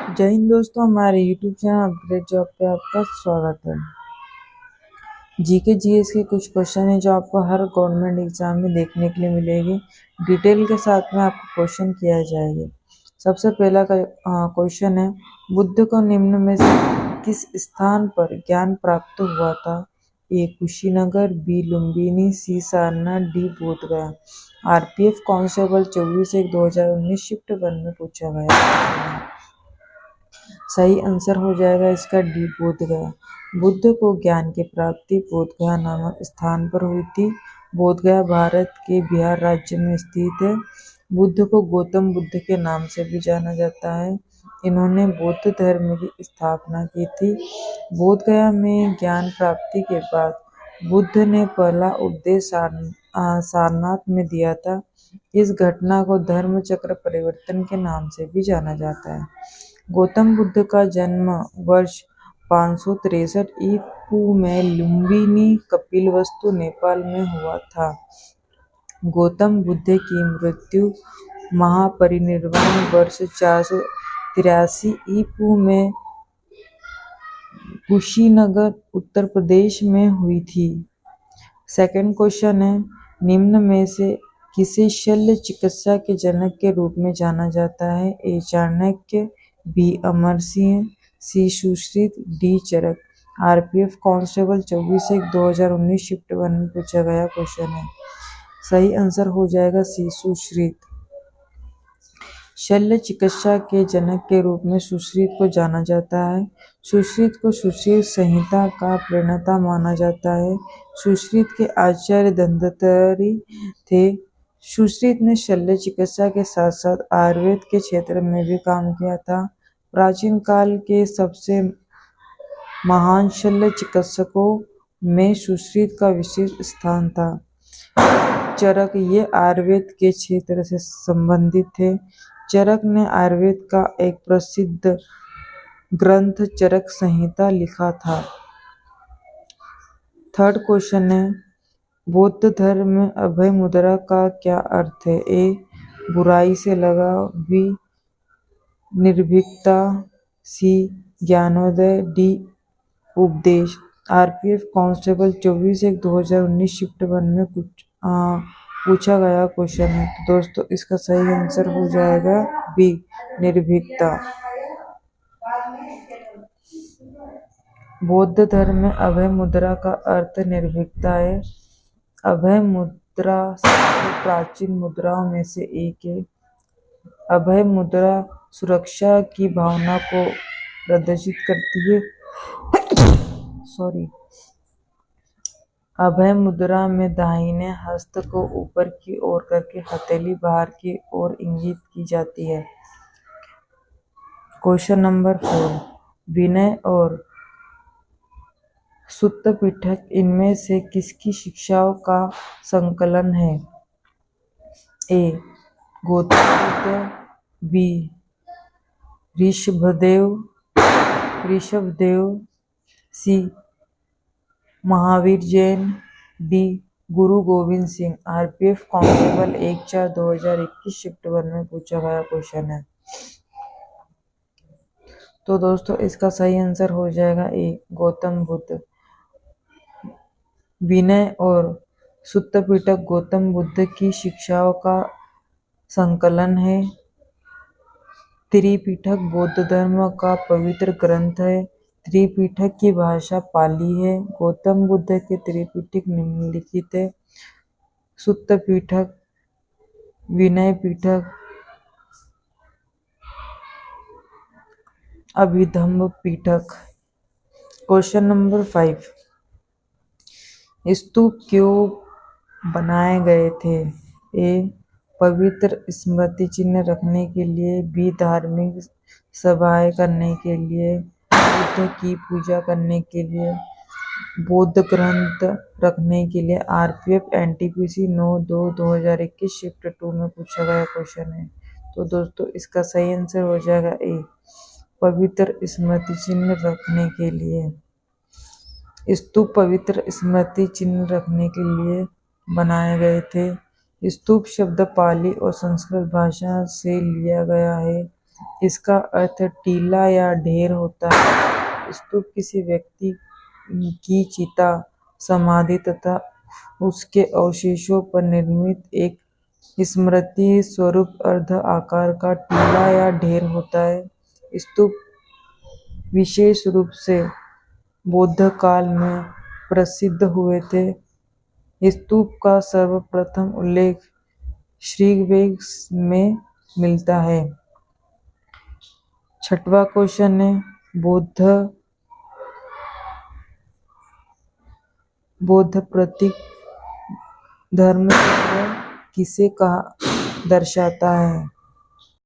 जय हिंद दोस्तों, हमारे यूट्यूब चैनल अपग्रेड जॉब पे आपका स्वागत है। जीके जीएस के कुछ क्वेश्चन है जो आपको हर गवर्नमेंट एग्जाम में देखने के लिए मिलेगी। डिटेल के साथ में आपको क्वेश्चन किया जाएगा। सबसे पहला क्वेश्चन है, बुद्ध को निम्न में से किस स्थान पर ज्ञान प्राप्त हुआ था? A Kushinagar, B Lumbini, C Sarnath, D Bodhgaya. RPF constable 24/1/2019 shift 1 में पूछा गया। सही आंसर हो जाएगा इसका डी बोधगया। बुद्ध को ज्ञान की प्राप्ति बोधगया नामक स्थान पर हुई थी। बोधगया भारत के बिहार राज्य में स्थित है। बुद्ध को गौतम बुद्ध के नाम से भी जाना जाता है। इन्होंने बौद्ध धर्म की स्थापना की थी। बोधगया में ज्ञान प्राप्ति के बाद बुद्ध ने पहला उपदेश सारनाथ में दिया था। इस घटना को धर्म चक्र परिवर्तन के नाम से भी जाना जाता है। गौतम बुद्ध का जन्म वर्ष 563 ईपू में लुम्बिनी कपिलवस्तु नेपाल में हुआ था। गौतम बुद्ध की मृत्यु महापरिनिर्वाण वर्ष 483 ईपू में कुशीनगर उत्तर प्रदेश में हुई थी। सेकंड क्वेश्चन है, निम्न में से किसे शल्य चिकित्सा के जनक के रूप में जाना जाता है? ए चाणक्य, बी अमर सिंह, सी सुश्रुत, डी चरक। आरपीएफ कांस्टेबल 24/1/2019 शिफ्ट 1 में पूछा गया क्वेश्चन है। सही आंसर हो जाएगा सी सुश्रुत। शल्य चिकित्सा के जनक के रूप में सुश्रुत को जाना जाता है। सुश्रुत को सुश्रुत संहिता का प्रणेता माना जाता है। सुश्रुत के आचार्य दंतरी थे। सुश्रुत ने शल्य चिकित्सा के साथ साथ आयुर्वेद के क्षेत्र में भी काम किया था। प्राचीन काल के सबसे महान शल्य चिकित्सकों में सुश्रुत का विशेष स्थान था। चरक ये आयुर्वेद के क्षेत्र से संबंधित थे। चरक ने आयुर्वेद का एक प्रसिद्ध ग्रंथ चरक संहिता लिखा था। थर्ड क्वेश्चन है, बौद्ध धर्म में अभय मुद्रा का क्या अर्थ है? ए बुराई से लगाव, बी निर्भीकता, सी ज्ञानोदय, डी उपदेश। आरपीएफ कांस्टेबल 24/1/2019 शिफ्ट 1 में पूछा गया क्वेश्चन है। तो दोस्तों इसका सही आंसर हो जाएगा बी निर्भीकता। बौद्ध धर्म में अभय मुद्रा का अर्थ निर्भीकता है। अभय मुद्रा सबसे प्राचीन मुद्राओं में से एक है। अभय मुद्रा सुरक्षा की भावना को प्रदर्शित करती है। अभय मुद्रा में दाहिने हस्त को ऊपर की ओर करके हथेली बाहर की ओर इंगित की जाती है। क्वेश्चन नंबर 4, विनय और सुत्त पिटक इनमें से किसकी शिक्षाओं का संकलन है? ए गौतम बुद्ध, बी ऋषभदेव, सी महावीर जैन, डी गुरु Govind Singh. RPF constable 1/4/2021 shift 1 में पूछा गया क्वेश्चन है। तो दोस्तों इसका सही आंसर हो जाएगा ए गौतम बुद्ध। विनय और सुत्त पिटक गौतम बुद्ध की शिक्षाओं का संकलन है। त्रिपिटक बौद्ध धर्म का पवित्र ग्रंथ है। त्रिपिटक की भाषा पाली है। गौतम बुद्ध के त्रिपिटक निम्नलिखित है: सुत्त पिटक, विनय पिटक, अभिधम्म पिटक। क्वेश्चन नंबर 5, स्तूप क्यों बनाए गए थे? ए पवित्र स्मृति चिन्ह रखने के लिए, बी धार्मिक सभाएं करने के लिए, बुद्ध की पूजा करने के लिए, बौद्ध ग्रंथ रखने के लिए। आरपीएफ एनटीपीसी 9/2/2021 शिफ्ट 2 में पूछा गया क्वेश्चन है। तो दोस्तों इसका सही आंसर हो जाएगा ए पवित्र स्मृति चिन्ह रखने के लिए। स्तूप पवित्र स्मृति चिन्ह रखने के लिए बनाए गए थे। स्तूप शब्द पाली और संस्कृत भाषा से लिया गया है। इसका अर्थ टीला या ढेर होता है। स्तूप किसी व्यक्ति की चिता, समाधि तथा उसके अवशेषों पर निर्मित एक स्मृति स्वरूप अर्ध आकार का टीला या ढेर होता है। स्तूप विशेष रूप से बौद्ध काल में प्रसिद्ध हुए थे। स्तूप का सर्वप्रथम उल्लेख ऋग्वेद में मिलता है। छठवां क्वेश्चन है, बौद्ध प्रतीक धर्मचक्र किसे कहा दर्शाता है?